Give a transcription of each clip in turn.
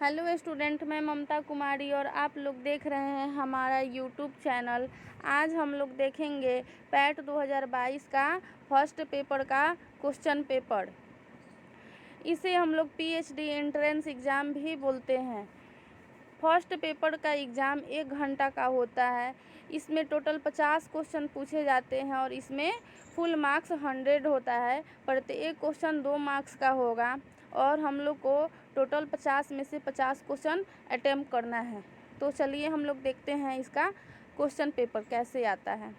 Hello student, मैं ममता कुमारी और आप लोग देख रहे हैं हमारा यूट्यूब चैनल। आज हम लोग देखेंगे पैट 2022 का फर्स्ट पेपर का क्वेश्चन पेपर। इसे हम लोग पीएचडी एंट्रेंस एग्ज़ाम भी बोलते हैं। फर्स्ट पेपर का एग्ज़ाम 1 घंटा का होता है। इसमें टोटल 50 क्वेश्चन पूछे जाते हैं और इसमें फुल मार्क्स 100 होता है। प्रत्येक क्वेश्चन 2 मार्क्स का होगा और हम लोग को टोटल 50 में से 50 क्वेश्चन अटेम्प्ट करना है। तो चलिए हम लोग देखते हैं इसका क्वेश्चन पेपर कैसे आता है।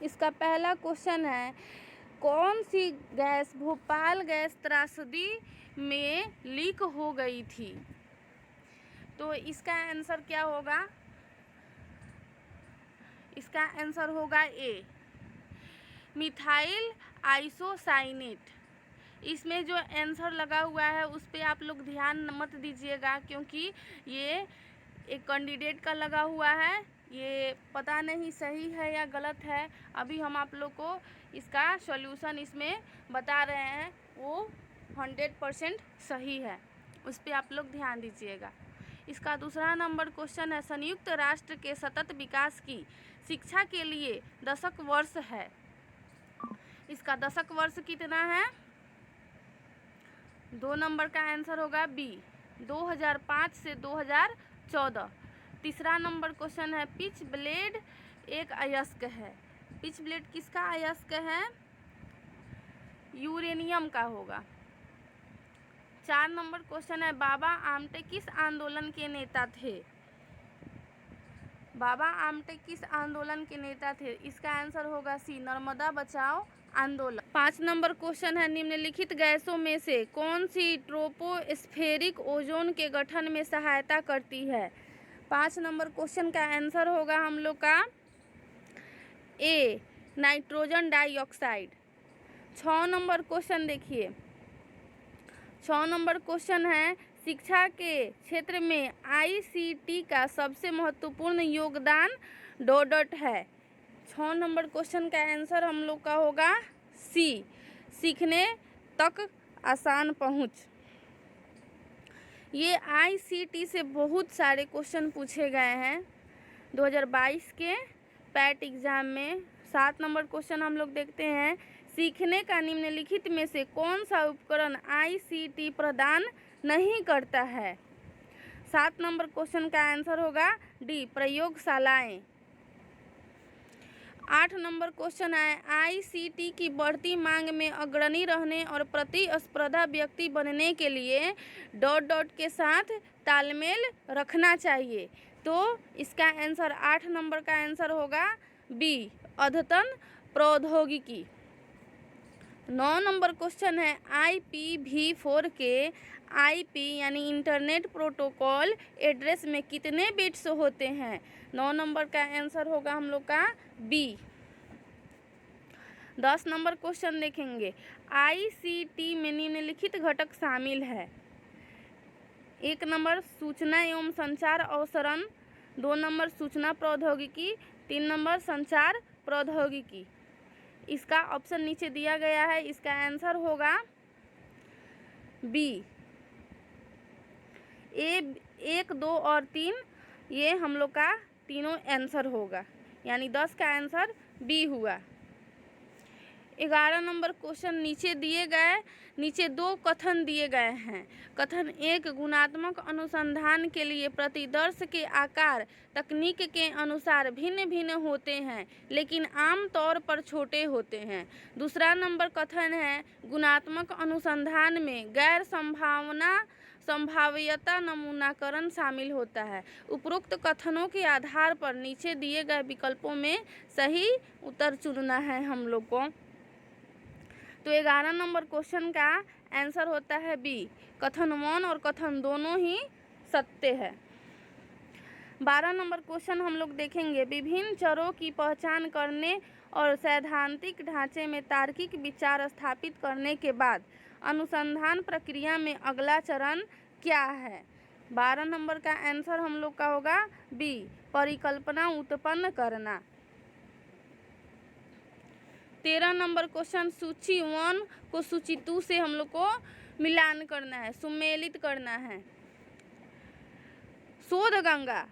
इसका पहला क्वेश्चन है, कौन सी गैस भोपाल गैस त्रासदी में लीक हो गई थी? तो इसका आंसर क्या होगा? इसका आंसर होगा ए, मिथाइल आइसोसाइनेट। इसमें जो आंसर लगा हुआ है उस पर आप लोग ध्यान मत दीजिएगा, क्योंकि ये एक कैंडिडेट का लगा हुआ है। ये पता नहीं सही है या गलत है। अभी हम आप लोग को इसका सॉल्यूशन इसमें बता रहे हैं, वो 100% सही है। उस पर आप लोग ध्यान दीजिएगा। इसका दूसरा नंबर क्वेश्चन है, संयुक्त राष्ट्र के सतत विकास की शिक्षा के लिए दशक वर्ष है। इसका दशक वर्ष कितना है? 2 नंबर का आंसर होगा बी, 2005 से 2014। तीसरा नंबर क्वेश्चन है, पिच ब्लेड एक अयस्क है। पिच ब्लेड किसका अयस्क है? यूरेनियम का होगा। 4 नंबर क्वेश्चन है, बाबा आमटे किस आंदोलन के नेता थे? बाबा आमटे किस आंदोलन के नेता थे? इसका आंसर होगा सी, नर्मदा बचाओ आंदोलन। 5 नंबर क्वेश्चन है, निम्नलिखित गैसों में से कौन सी ट्रोपोस्फेरिक ओजोन के गठन में सहायता करती है? 5 नंबर क्वेश्चन का आंसर होगा हम लोग का ए, नाइट्रोजन डाइऑक्साइड। 6 नंबर क्वेश्चन देखिए, 6 नंबर क्वेश्चन है, शिक्षा के क्षेत्र में आईसीटी का सबसे महत्वपूर्ण योगदान डॉट है। 6 नंबर क्वेश्चन का आंसर हम लोग का होगा सी, सीखने तक आसान पहुंच। ये आईसीटी से बहुत सारे क्वेश्चन पूछे गए हैं 2022 के पैट एग्ज़ाम में। 7 नंबर क्वेश्चन हम लोग देखते हैं, सीखने का निम्नलिखित में से कौन सा उपकरण आईसीटी प्रदान नहीं करता है? 7 नंबर क्वेश्चन का आंसर होगा डी, प्रयोगशालाएं। 8 नंबर क्वेश्चन है, आईसीटी की बढ़ती मांग में अग्रणी रहने और प्रतिस्पर्धा व्यक्ति बनने के लिए डॉट के साथ तालमेल रखना चाहिए। तो इसका आंसर 8 नंबर का आंसर होगा बी, अद्यतन प्रौद्योगिकी। 9 नंबर क्वेश्चन है, IPv4 के IP यानी इंटरनेट प्रोटोकॉल एड्रेस में कितने बिट्स होते हैं? 9 नंबर का आंसर होगा हम लोग का बी। 10 नंबर क्वेश्चन देखेंगे, ICT में निम्नलिखित घटक शामिल है। 1 नंबर सूचना एवं संचार अवसरण, 2 नंबर सूचना प्रौद्योगिकी, 3 नंबर संचार प्रौद्योगिकी। इसका ऑप्शन नीचे दिया गया है, इसका आंसर होगा बी, ए 1, 2 और 3। ये हम लोग का तीनों आंसर होगा, यानी 10 का आंसर बी हुआ। 11 नंबर क्वेश्चन नीचे 2 कथन दिए गए हैं। कथन 1, गुणात्मक अनुसंधान के लिए प्रतिदर्श के आकार तकनीक के अनुसार भिन्न भिन्न होते हैं, लेकिन आम तौर पर छोटे होते हैं। दूसरा नंबर कथन है, गुणात्मक अनुसंधान में गैर संभाव्यता नमूनाकरण शामिल होता है। उपरोक्त कथनों के आधार पर नीचे दिए गए विकल्पों में सही उत्तर चुनना है हम लोग को। तो 11 नंबर क्वेश्चन का आंसर होता है बी, कथन 1 और कथन दोनों ही सत्य है। 12 नंबर क्वेश्चन हम लोग देखेंगे, विभिन्न चरों की पहचान करने और सैद्धांतिक ढांचे में तार्किक विचार स्थापित करने के बाद अनुसंधान प्रक्रिया में अगला चरण क्या है? 12 नंबर का आंसर हम लोग का होगा बी, परिकल्पना उत्पन्न करना। 13 नंबर क्वेश्चन, सूची 1 को सूची 2 से हम लोग को मिलान करना है, सुमेलित करना है। शोध गंगा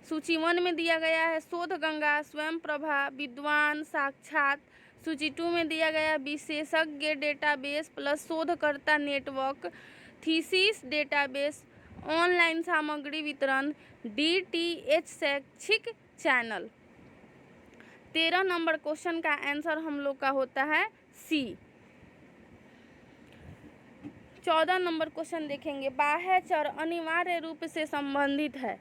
सूची 1 में दिया गया है शोध गंगा, स्वयं प्रभा, विद्वान, साक्षात। सूची 2 में दिया गया विशेषज्ञ डेटाबेस प्लस शोधकर्ता नेटवर्क, थीसिस डेटाबेस, ऑनलाइन सामग्री वितरण, DTH शैक्षिक चैनल। 13 नंबर क्वेश्चन का आंसर हम लोग का होता है सी। 14 नंबर क्वेश्चन देखेंगे, बाह्य चर अनिवार्य रूप से संबंधित है।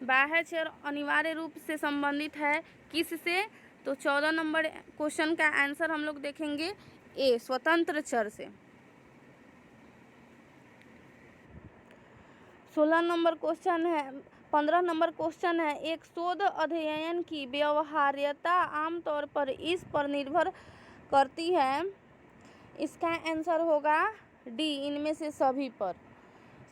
बाह्य चर अनिवार्य रूप से संबंधित है किससे? तो 14 नंबर क्वेश्चन का आंसर हम लोग देखेंगे ए, स्वतंत्र चर से। 16 नंबर क्वेश्चन है 15 नंबर क्वेश्चन है, एक शोध अध्ययन की व्यवहार्यता आमतौर पर इस पर निर्भर करती है। इसका आंसर होगा डी, इनमें से सभी पर।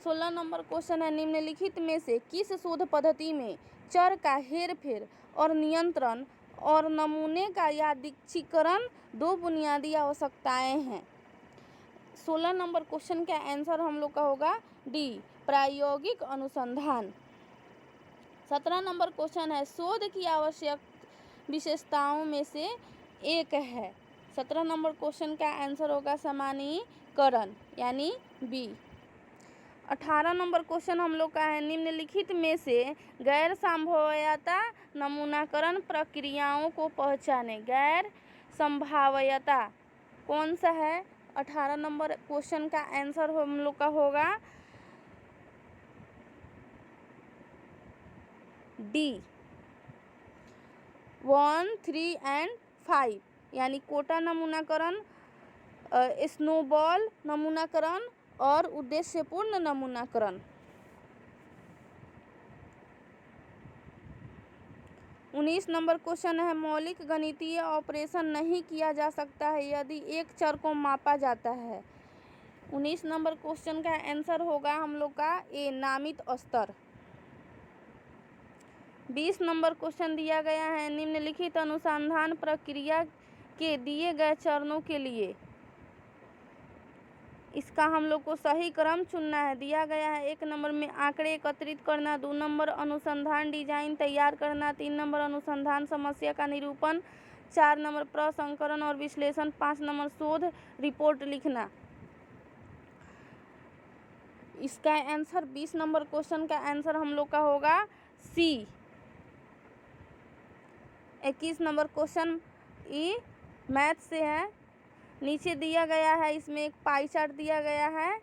16 नंबर क्वेश्चन है, निम्नलिखित में से किस शोध पद्धति में चर का हेरफेर और नियंत्रण और नमूने का यादृच्छिकरण दो बुनियादी आवश्यकताएं हैं? 16 नंबर क्वेश्चन का आंसर हम लोग का होगा डी, प्रायोगिक अनुसंधान। 17 नंबर क्वेश्चन है, शोध की आवश्यक विशेषताओं में से एक है। 17 नंबर क्वेश्चन का आंसर होगा सामान्यीकरण यानी बी। 18 नंबर क्वेश्चन हम लोग का है, निम्नलिखित में से गैर संभाव्यता नमूनाकरण प्रक्रियाओं को पहचाने। गैर संभाव्यता कौन सा है? 18 नंबर क्वेश्चन का आंसर हम लोग का होगा डी, 1, 3 एंड 5 यानी कोटा नमूनाकरण, स्नोबॉल नमूनाकरण और उद्देश्यपूर्ण नमूनाकरण। 19 नंबर क्वेश्चन है, मौलिक गणितीय ऑपरेशन नहीं किया जा सकता है यदि एक चर को मापा जाता है। 19 नंबर क्वेश्चन का आंसर होगा हम लोग का ए, नामित स्तर। 20 नंबर क्वेश्चन दिया गया है, निम्नलिखित अनुसंधान प्रक्रिया के दिए गए चरणों के लिए इसका हम लोग को सही क्रम चुनना है। दिया गया है 1 नंबर में आंकड़े एकत्रित करना, 2 नंबर अनुसंधान डिजाइन तैयार करना, 3 नंबर अनुसंधान समस्या का निरूपण, 4 नंबर प्रसंस्करण और विश्लेषण, 5 नंबर शोध रिपोर्ट लिखना। इसका आंसर 20 नंबर क्वेश्चन का आंसर हम लोग का होगा सी। 21 नंबर क्वेश्चन ई मैथ से है, नीचे दिया गया है, इसमें एक पाई चार्ट दिया गया है।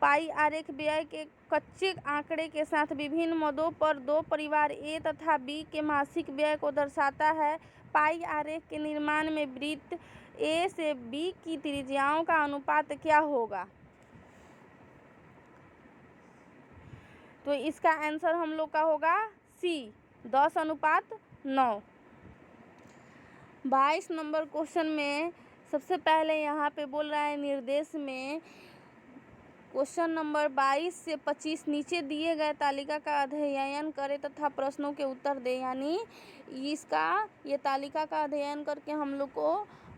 पाई आरेख व्यय के कच्चे आंकड़े के साथ विभिन्न मदों पर दो परिवार ए तथा बी के मासिक व्यय को दर्शाता है। पाई आरेख के निर्माण में वृत्त ए से बी की त्रिज्याओं का अनुपात क्या होगा? तो इसका आंसर हम लोग का होगा सी, 10:9। 22 नंबर क्वेश्चन में सबसे पहले यहाँ पे बोल रहा है निर्देश में क्वेश्चन नंबर 22 से 25 नीचे दिए गए तालिका का अध्ययन करें तथा प्रश्नों के उत्तर दे। यानी ये तालिका का अध्ययन करके हम लोग को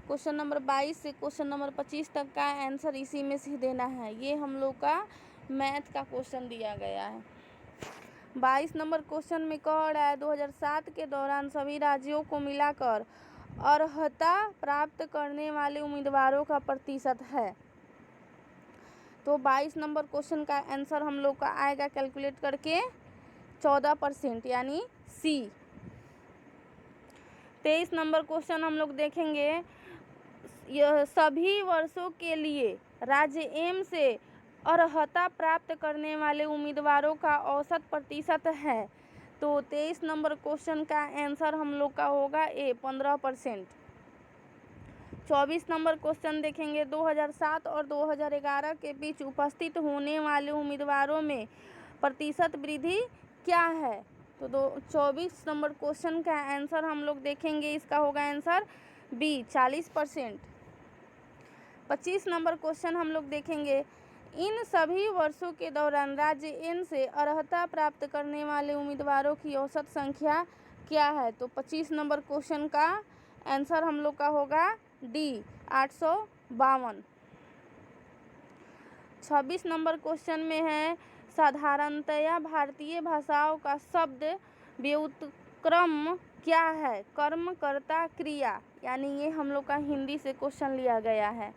क्वेश्चन नंबर 22 से क्वेश्चन नंबर 25 तक का आंसर इसी में से देना है। ये हम लोग का मैथ का क्वेश्चन दिया गया है। 22 नंबर क्वेश्चन में कह रहा है 2007 के दौरान सभी राज्यों को मिलाकर अर्हता प्राप्त करने वाले उम्मीदवारों का प्रतिशत है। तो 22 नंबर क्वेश्चन का आंसर हम लोग का आएगा कैलकुलेट करके 14% यानी सी। 23 नंबर क्वेश्चन हम लोग देखेंगे, यह सभी वर्षों के लिए राज्य एम से अर्हता प्राप्त करने वाले उम्मीदवारों का औसत प्रतिशत है। तो 23 नंबर क्वेश्चन का आंसर हम लोग का होगा ए, 15%। 24 नंबर क्वेश्चन देखेंगे, 2007 और 2011 के बीच उपस्थित होने वाले उम्मीदवारों में प्रतिशत वृद्धि क्या है? तो 24 नंबर क्वेश्चन का आंसर हम लोग देखेंगे, इसका होगा आंसर बी, 40%। 25 नंबर क्वेश्चन हम लोग देखेंगे, इन सभी वर्षों के दौरान राज्य एन से अर्हता प्राप्त करने वाले उम्मीदवारों की औसत संख्या क्या है? तो 25 नंबर क्वेश्चन का आंसर हम लोग का होगा डी, 852। 26 नंबर क्वेश्चन में है साधारणतया भारतीय भाषाओं का शब्द व्युत्क्रम क्या है? कर्म, कर्ता, क्रिया। यानी ये हम लोग का हिंदी से क्वेश्चन लिया गया है।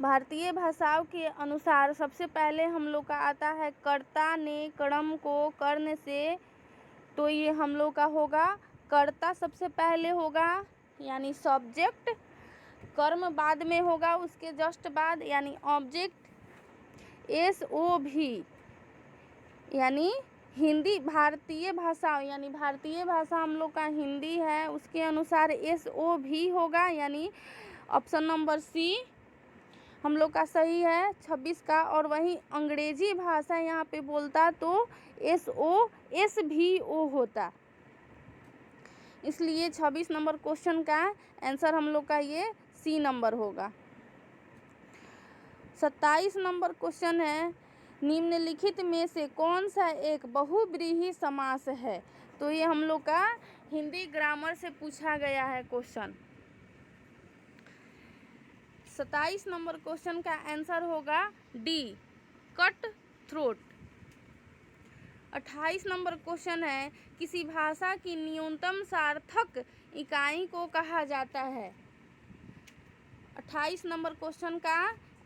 भारतीय भाषाओं के अनुसार सबसे पहले हम लोग का आता है कर्ता ने कर्म को करने से, तो ये हम लोग का होगा कर्ता सबसे पहले होगा यानी सब्जेक्ट, कर्म बाद में होगा उसके जस्ट बाद यानी ऑब्जेक्ट, SOV यानी हिंदी भारतीय भाषा यानी भारतीय भाषा हम लोग का हिंदी है, उसके अनुसार SOV होगा यानी ऑप्शन नंबर सी हम लोग का सही है 26 का। और वहीं अंग्रेजी भाषा यहाँ पे बोलता तो SOSVO होता, इसलिए 26 नंबर क्वेश्चन का आंसर हम लोग का ये सी नंबर होगा। 27 नंबर क्वेश्चन है निम्नलिखित में से कौन सा एक बहुव्रीहि समास है? तो ये हम लोग का हिंदी ग्रामर से पूछा गया है क्वेश्चन। 27 नंबर क्वेश्चन का आंसर होगा D, cut throat. 28 number question है किसी भाषा की न्यूनतम सार्थक इकाई को कहा जाता है? 28 नंबर क्वेश्चन का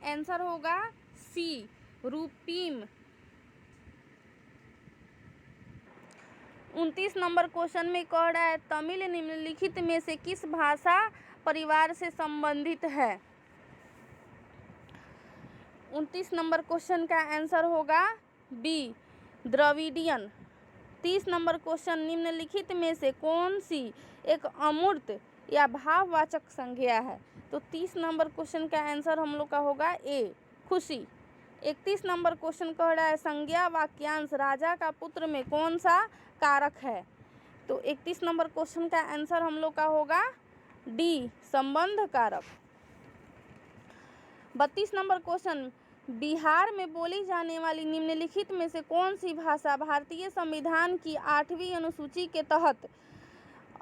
आंसर होगा सी, रूपीम। 29 नंबर क्वेश्चन में कह रहा है तमिल निम्नलिखित में से किस भाषा परिवार से संबंधित है? 29 नंबर क्वेश्चन का आंसर होगा बी, द्रविडियन। 30 नंबर क्वेश्चन निम्नलिखित में से कौन सी एक अमूर्त या भाववाचक संज्ञा है? तो 30 नंबर क्वेश्चन का आंसर हम लोग का होगा ए, खुशी। 31 नंबर क्वेश्चन कह रहा है संज्ञा वाक्यांश राजा का पुत्र में कौन सा कारक है? तो 31 नंबर क्वेश्चन का आंसर हम लोग का होगा डी, संबंध कारक। 32 नंबर क्वेश्चन बिहार में बोली जाने वाली निम्नलिखित में से कौन सी भाषा भारतीय संविधान की 8वीं अनुसूची के तहत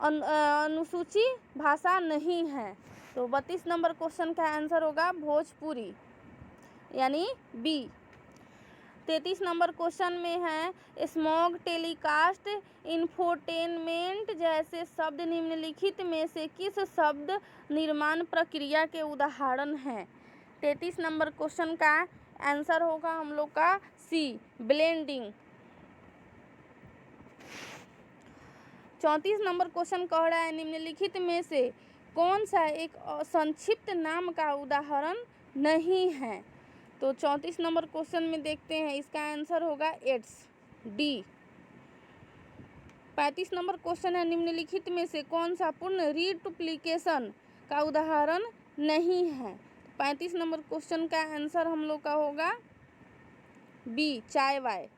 अनुसूची भाषा नहीं है? तो 32 नंबर क्वेश्चन का आंसर होगा भोजपुरी यानी बी। 33 नंबर क्वेश्चन में है स्मॉग, टेलीकास्ट, इंफोटेनमेंट जैसे शब्द निम्नलिखित में से किस शब्द निर्माण प्रक्रिया के उदाहरण हैं? 33 नंबर क्वेश्चन का आंसर होगा हम लोग का सी, ब्लेंडिंग। 34 नंबर क्वेश्चन कह रहा है निम्नलिखित में से कौन सा एक संक्षिप्त नाम का उदाहरण नहीं है? तो 34 नंबर क्वेश्चन में देखते हैं इसका आंसर होगा एड्स, डी। 35 नंबर क्वेश्चन है निम्नलिखित में से कौन सा पूर्ण रीडुप्लीकेशन का उदाहरण नहीं है? 35 नंबर क्वेश्चन का आंसर हम लोग का होगा बी, चाय वाय।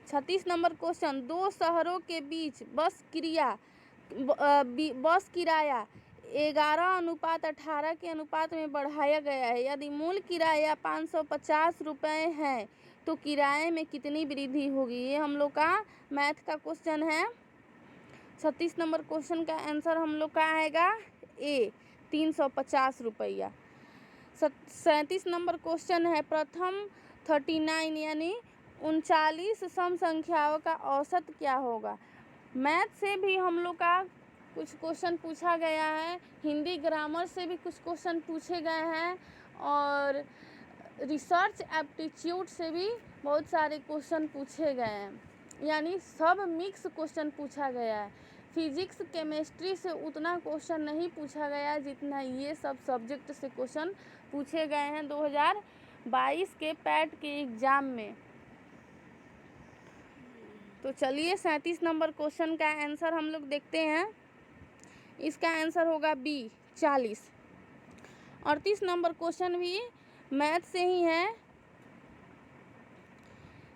36 नंबर क्वेश्चन दो शहरों के बीच बस किराया 11:18 के अनुपात में बढ़ाया गया है। यदि मूल किराया 550 रुपये है तो किराए में कितनी वृद्धि होगी? ये हम लोग का मैथ का क्वेश्चन है। 36 नंबर क्वेश्चन का आंसर हम लोग का आएगा ए, 350 रुपया। 37 नंबर क्वेश्चन है प्रथम 39 यानी 39 सम संख्याओं का औसत क्या होगा? मैथ से भी हम लोग का कुछ क्वेश्चन पूछा गया है, हिंदी ग्रामर से भी कुछ क्वेश्चन पूछे गए हैं और रिसर्च एप्टीट्यूड से भी बहुत सारे क्वेश्चन पूछे गए हैं, यानी सब मिक्स क्वेश्चन पूछा गया है। फिजिक्स केमिस्ट्री से उतना क्वेश्चन नहीं पूछा गया जितना ये सब सब्जेक्ट से क्वेश्चन पूछे गए हैं 2022 के पैट के एग्ज़ाम में। तो चलिए 37 नंबर क्वेश्चन का आंसर हम लोग देखते हैं। इसका आंसर होगा बी, 40। 38 नंबर क्वेश्चन भी मैथ से ही है।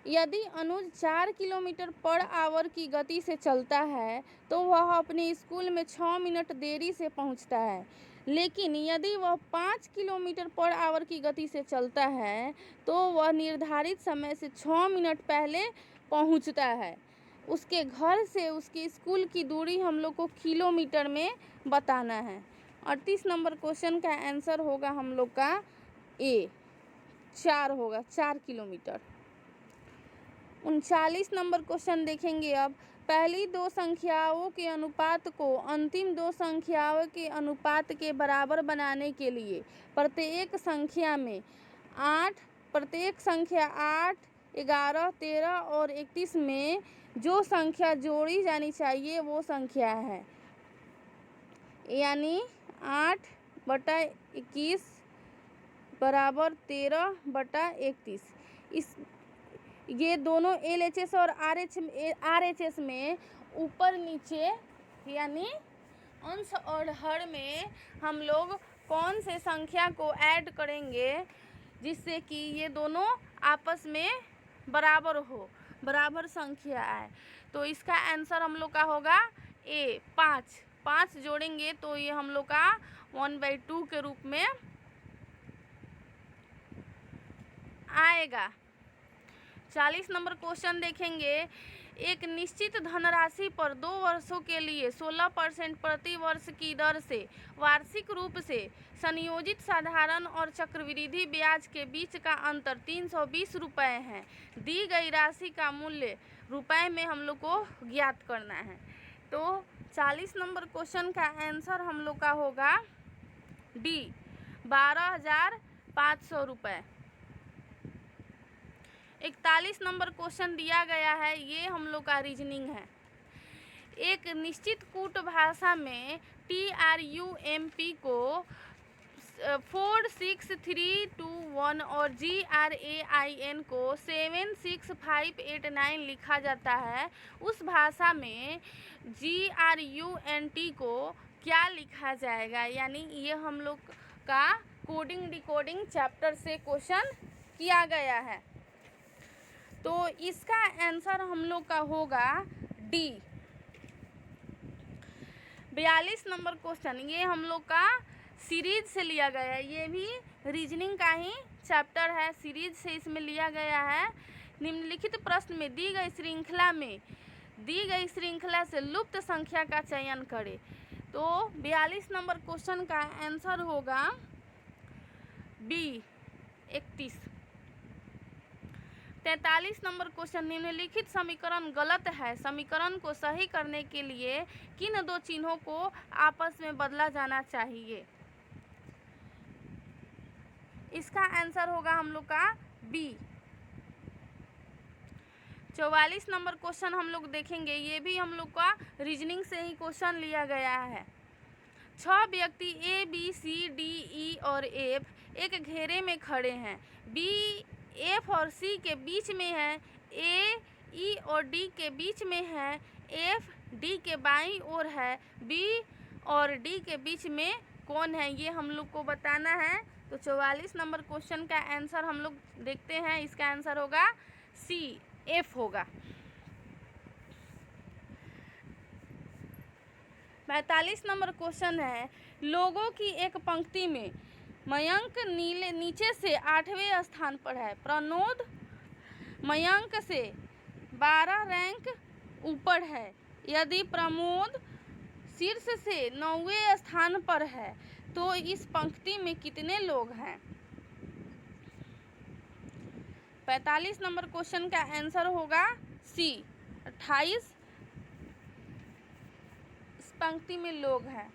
यदि अनुज 4 किलोमीटर पर आवर की गति से चलता है तो वह अपने स्कूल में 6 मिनट देरी से पहुंचता है, लेकिन यदि वह 5 किलोमीटर पर आवर की गति से चलता है तो वह निर्धारित समय से 6 मिनट पहले पहुंचता है। उसके घर से उसके स्कूल की दूरी हम लोग को किलोमीटर में बताना है। 38 नंबर क्वेश्चन का आंसर होगा हम लोग का ए 4 होगा, 4 किलोमीटर। 39 नंबर क्वेश्चन देखेंगे अब। पहली दो संख्याओं के अनुपात को अंतिम दो संख्याओं के अनुपात के बराबर बनाने के लिए प्रत्येक संख्या 8, 11, 13 और 31 में जो संख्या जोड़ी जानी चाहिए वो संख्या है, यानी 8/21 बराबर 13/31। ये दोनों LHS और RHS में ऊपर नीचे यानी अंश और हर में हम लोग कौन से संख्या को ऐड करेंगे जिससे कि ये दोनों आपस में बराबर हो, बराबर संख्या है। तो इसका आंसर हम लोग का होगा ए 5 जोड़ेंगे तो ये हम लोग का 1/2 के रूप में आएगा। 40 नंबर क्वेश्चन देखेंगे। एक निश्चित धनराशि पर 2 वर्षों के लिए 16% प्रति वर्ष की दर से वार्षिक रूप से संयोजित साधारण और चक्रवृद्धि ब्याज के बीच का अंतर 320 रुपये है। दी गई राशि का मूल्य रुपए में हम लोग को ज्ञात करना है। तो 40 नंबर क्वेश्चन का आंसर हम लोग का होगा डी 12,500 रुपये। 41 नंबर क्वेश्चन दिया गया है, ये हम लोग का रीजनिंग है। एक निश्चित कूट भाषा में TRUMP को 4, 6, 3, 2, 1 और GRAIN को 7, 6, 5, 8, 9 लिखा जाता है। उस भाषा में GRUNT को क्या लिखा जाएगा, यानी ये हम लोग का कोडिंग डिकोडिंग चैप्टर से क्वेश्चन किया गया है। तो इसका आंसर हम लोग का होगा डी 42 नंबर क्वेश्चन। ये हम लोग का सीरीज से लिया गया है, ये भी रीजनिंग का ही चैप्टर है, सीरीज से इसमें लिया गया है। निम्नलिखित प्रश्न में दी गई श्रृंखला से लुप्त संख्या का चयन करें। तो 42 नंबर क्वेश्चन का आंसर होगा बी 31। 43 number question. निम्नलिखित समीकरण गलत है, समीकरण को सही करने के लिए किन दो चिन्हों को आपस में बदला जाना चाहिए। इसका आंसर होगा हम लोग का बी। 44 नंबर क्वेश्चन हम लोग देखेंगे, ये भी हम लोग का रीजनिंग से ही क्वेश्चन लिया गया है। 6 व्यक्ति A, B, C, D, E और F एक घेरे में खड़े हैं। B, F और C के बीच में है, A, E और D के बीच में है, F, D के बाईं ओर है, B और D के बीच में कौन है, ये हम लोग को बताना है। तो 44 नंबर क्वेश्चन का आंसर हम लोग देखते हैं, इसका आंसर होगा C, F होगा। 42 नंबर क्वेश्चन है, लोगों की एक पंक्ति में मयंक नीचे से 8वें स्थान पर है, प्रनोद मयंक से 12 रैंक ऊपर है। यदि प्रमोद शीर्ष से 9वें स्थान पर है तो इस पंक्ति में कितने लोग हैं। 45 नंबर क्वेश्चन का आंसर होगा सी 28 इस पंक्ति में लोग हैं।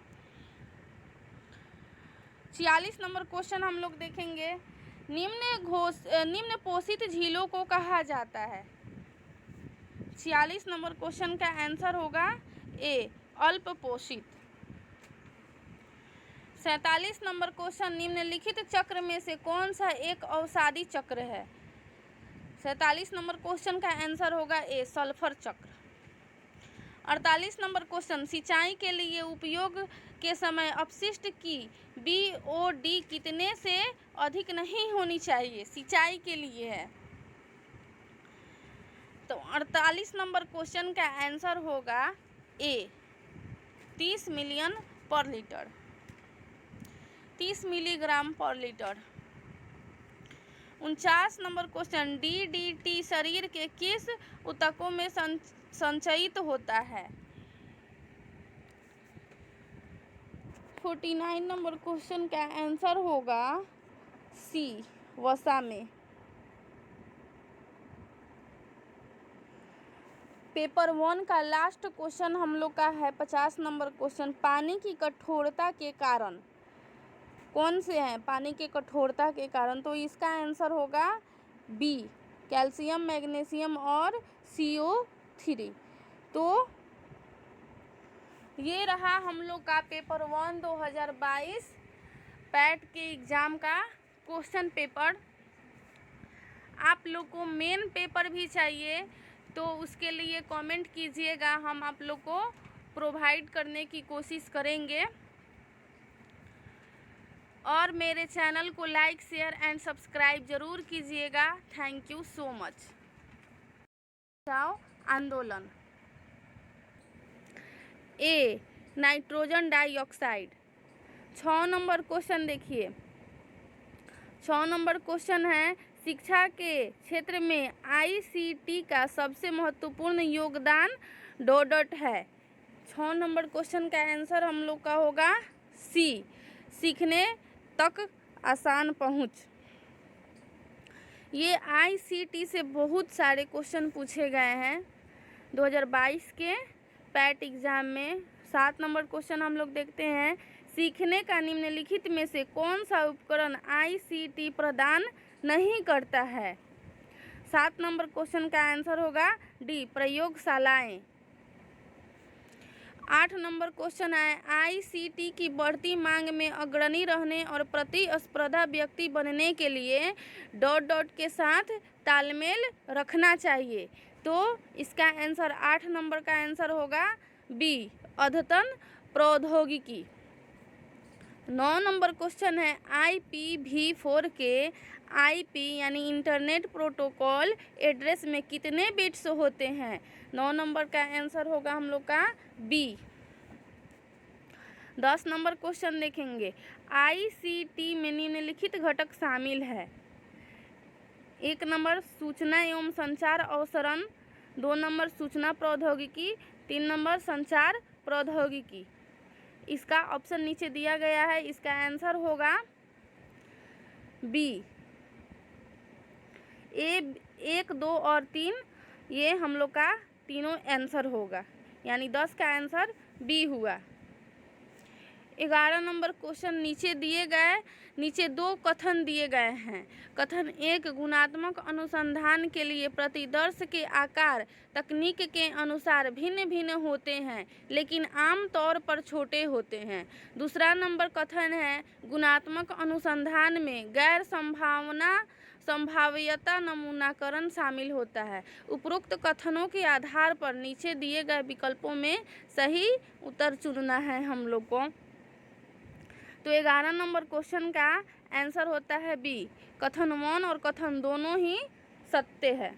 46 नंबर क्वेश्चन हम लोग देखेंगे, निम्न पोषित झीलों को कहा जाता है। 46 नंबर क्वेश्चन का आंसर होगा ए अल्प पोषित। 47 नंबर क्वेश्चन, निम्नलिखित चक्र में से कौन सा एक अवसादी चक्र है। 47 नंबर क्वेश्चन का आंसर होगा ए सल्फर चक्र। 48 नंबर क्वेश्चन, सिंचाई के लिए उपयोग के समय अपशिष्ट की BOD कितने से अधिक नहीं होनी चाहिए, सिंचाई के लिए है। तो 48 नंबर क्वेश्चन का आंसर होगा ए 30 मिलियन पर लीटर, 30 मिलीग्राम पर लीटर। 49 नंबर क्वेश्चन, DDT शरीर के किस ऊतकों में संचयित होता है। 49 नंबर क्वेश्चन का आंसर होगा सी, वसा में। पेपर 1 का लास्ट क्वेश्चन हम लोग का है 50 नंबर क्वेश्चन। पानी की कठोरता के कारण कौन से हैं? पानी के कठोरता के कारण, तो इसका आंसर होगा बी, कैल्शियम, मैग्नीशियम और CO3। तो ये रहा हम लोग का पेपर 1 2022 पैट के एग्ज़ाम का क्वेश्चन पेपर। आप लोग को मेन पेपर भी चाहिए तो उसके लिए कमेंट कीजिएगा, हम आप लोग को प्रोवाइड करने की कोशिश करेंगे। और मेरे चैनल को लाइक, शेयर एंड सब्सक्राइब ज़रूर कीजिएगा। Thank you so much. आंदोलन। ए, नाइट्रोजन डाइऑक्साइड। 6 नंबर क्वेश्चन देखिए। 6 नंबर क्वेश्चन है, शिक्षा के क्षेत्र में ICT का सबसे महत्वपूर्ण योगदान डॉट है। 6 नंबर क्वेश्चन का आंसर हम लोग का होगा सी, सीखने तक आसान पहुंच। ये ICT से बहुत सारे क्वेश्चन पूछे गए हैं 2022 के पैट एग्ज़ाम में। 7 नंबर क्वेश्चन हम लोग देखते हैं, सीखने का निम्नलिखित में से कौन सा उपकरण ICT प्रदान नहीं करता है? 7 नंबर क्वेश्चन का आंसर होगा डी, प्रयोगशालाएं। 8 नंबर क्वेश्चन है, ICT की बढ़ती मांग में अग्रणी रहने और प्रतिस्पर्धा व्यक्ति बनने के लिए डॉट के साथ तालमेल रखना चाहिए। तो इसका आंसर 8 नंबर का आंसर होगा बी, अद्यतन प्रौद्योगिकी। 9 नंबर क्वेश्चन है, IPv4 के IP यानी इंटरनेट प्रोटोकॉल एड्रेस में कितने बिट्स होते हैं? 9 नंबर का आंसर होगा हम लोग का बी। 10 नंबर क्वेश्चन देखेंगे, ICT में निम्नलिखित घटक शामिल है। 1 नंबर सूचना एवं संचार अवसरण, 2 नंबर सूचना प्रौद्योगिकी, 3 नंबर संचार प्रौद्योगिकी। इसका ऑप्शन नीचे दिया गया है, इसका आंसर होगा बी, ए 1, 2 और 3, ये हम लोग का तीनों आंसर होगा, यानी 10 का आंसर बी हुआ। 11 नंबर क्वेश्चन नीचे दिए गए, नीचे 2 कथन दिए गए हैं। कथन 1, गुणात्मक अनुसंधान के लिए प्रतिदर्श के आकार तकनीक के अनुसार भिन्न भिन्न होते हैं लेकिन आम तौर पर छोटे होते हैं। दूसरा नंबर कथन है, गुणात्मक अनुसंधान में गैर संभाव्यता नमूनाकरण शामिल होता है। उपरोक्त कथनों के आधार पर नीचे दिए गए विकल्पों में सही उत्तर चुनना है हम लोग को। तो 11 नंबर क्वेश्चन का आंसर होता है बी, कथन 1 और कथन दोनों ही सत्य है।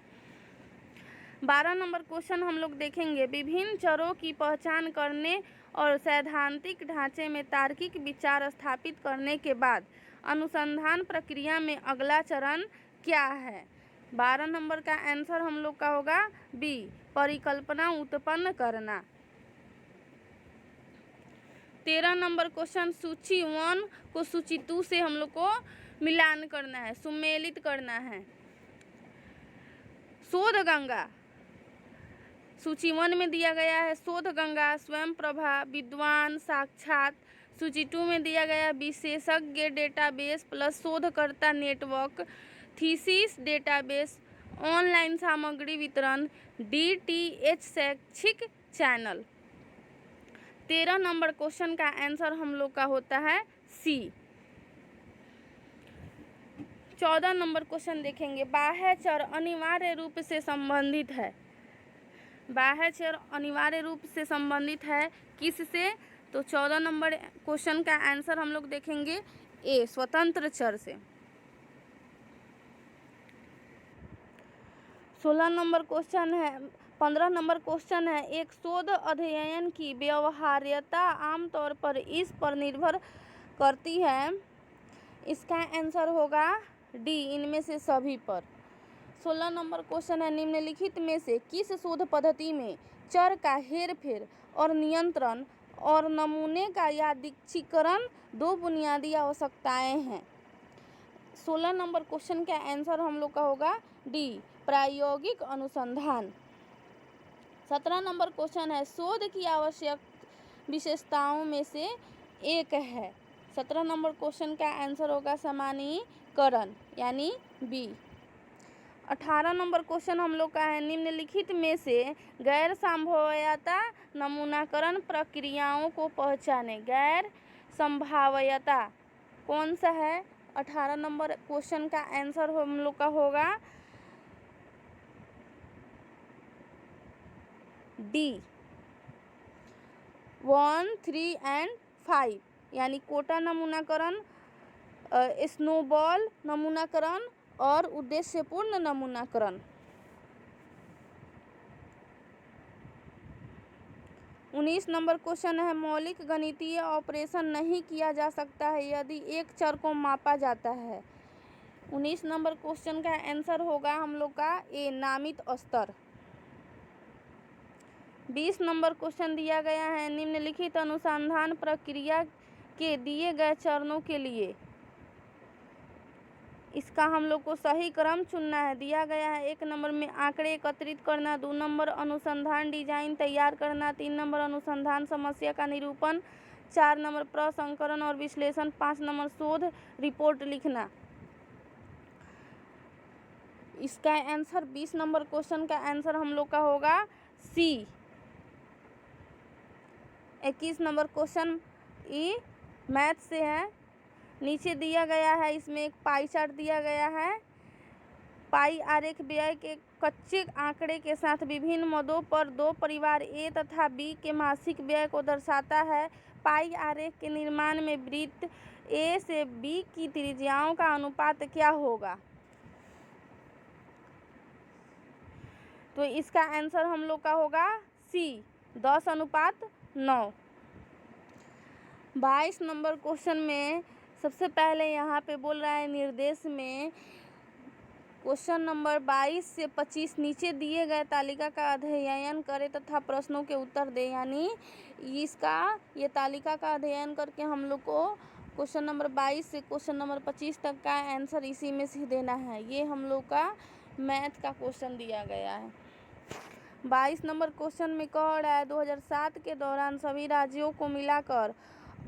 12 नंबर क्वेश्चन हम लोग देखेंगे, विभिन्न चरों की पहचान करने और सैद्धांतिक ढांचे में तार्किक विचार स्थापित करने के बाद अनुसंधान प्रक्रिया में अगला चरण क्या है? 12 नंबर का आंसर हम लोग का होगा बी, परिकल्पना उत्पन्न करना। 13 नंबर क्वेश्चन, सूची 1 को सूची 2 से हम लोग को मिलान करना है, सुमेलित करना है। शोध गंगा सूची 1 में दिया गया है शोध गंगा, स्वयं प्रभा, विद्वान, साक्षात। सूची 2 में दिया गया विशेषज्ञ डेटाबेस प्लस शोधकर्ता नेटवर्क, थीसिस डेटाबेस, ऑनलाइन सामग्री वितरण, DTH शैक्षिक चैनल। 13 नंबर क्वेश्चन का आंसर हम लोग का होता है सी। 14 नंबर क्वेश्चन देखेंगे, बाह्य चर अनिवार्य रूप से संबंधित है। बाह्य चर अनिवार्य रूप से संबंधित है किससे? तो 14 नंबर क्वेश्चन का आंसर हम लोग देखेंगे ए, स्वतंत्र चर से। 16 नंबर क्वेश्चन है, 15 नंबर क्वेश्चन है, एक शोध अध्ययन की व्यवहार्यता आमतौर पर इस पर निर्भर करती है। इसका आंसर होगा डी, इनमें से सभी पर। 16 नंबर क्वेश्चन है, निम्नलिखित में से किस शोध पद्धति में चर का हेरफेर और नियंत्रण और नमूने का यादृच्छिकरण दो बुनियादी आवश्यकताएं हैं। 16 नंबर क्वेश्चन का आंसर हम लोग का होगा डी, प्रायोगिक अनुसंधान। 17 नंबर क्वेश्चन है, शोध की आवश्यक विशेषताओं में से एक है। 17 नंबर क्वेश्चन का आंसर होगा सामान्यीकरण यानी बी। 18 नंबर क्वेश्चन हम लोग का है, निम्नलिखित में से गैर संभाव्यता नमूनाकरण प्रक्रियाओं को पहचाने। गैर संभाव्यता कौन सा है? 18 नंबर क्वेश्चन का आंसर हम लोग का होगा डी, 1, 3 एंड 5 यानी कोटा नमूनाकरण, स्नोबॉल नमूनाकरण और उद्देश्यपूर्ण नमूनाकरण। 19 नंबर क्वेश्चन है, मौलिक गणितीय ऑपरेशन नहीं किया जा सकता है यदि एक चर को मापा जाता है। 19 नंबर क्वेश्चन का आंसर होगा हम लोग का ए, नामित स्तर। 20 नंबर क्वेश्चन दिया गया है, निम्नलिखित अनुसंधान प्रक्रिया के दिए गए चरणों के लिए इसका हम लोग को सही क्रम चुनना है। दिया गया है 1 नंबर में आंकड़े एकत्रित करना, 2 नंबर अनुसंधान डिजाइन तैयार करना, 3 नंबर अनुसंधान समस्या का निरूपण, 4 नंबर प्रसंस्करण और विश्लेषण, 5 नंबर शोध रिपोर्ट लिखना। इसका आंसर 20 नंबर क्वेश्चन का आंसर हम लोग का होगा सी। 21 नंबर क्वेश्चन ई मैथ से है। नीचे दिया गया है, इसमें एक पाई चार्ट दिया गया है। पाई आरेख व्यय के कच्चे आंकड़े के साथ विभिन्न मदों पर दो परिवार ए तथा बी के मासिक व्यय को दर्शाता है। पाई आरेख के निर्माण में वृत्त ए से बी की त्रिज्याओं का अनुपात क्या होगा? तो इसका आंसर हम लोग का होगा सी, 10:9। 22 नंबर क्वेश्चन में सबसे पहले यहाँ पे बोल रहा है निर्देश में क्वेश्चन नंबर 22 से 25 नीचे दिए गए तालिका का अध्ययन करें तथा प्रश्नों के उत्तर दें। यानी इसका ये तालिका का अध्ययन करके हम लोग को क्वेश्चन नंबर 22 से क्वेश्चन नंबर 25 तक का आंसर इसी में से देना है। ये हम लोग का मैथ का क्वेश्चन दिया गया है। 22 नंबर क्वेश्चन में कह रहा है 2007 के दौरान सभी राज्यों को मिलाकर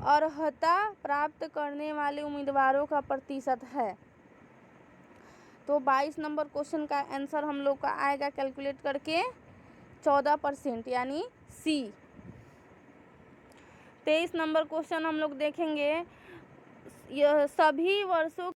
अर्हता प्राप्त करने वाले उम्मीदवारों का प्रतिशत है। तो 22 नंबर क्वेश्चन का आंसर हम लोग का आएगा कैलकुलेट करके 14% यानी सी। 23 नंबर क्वेश्चन हम लोग देखेंगे, यह सभी वर्षों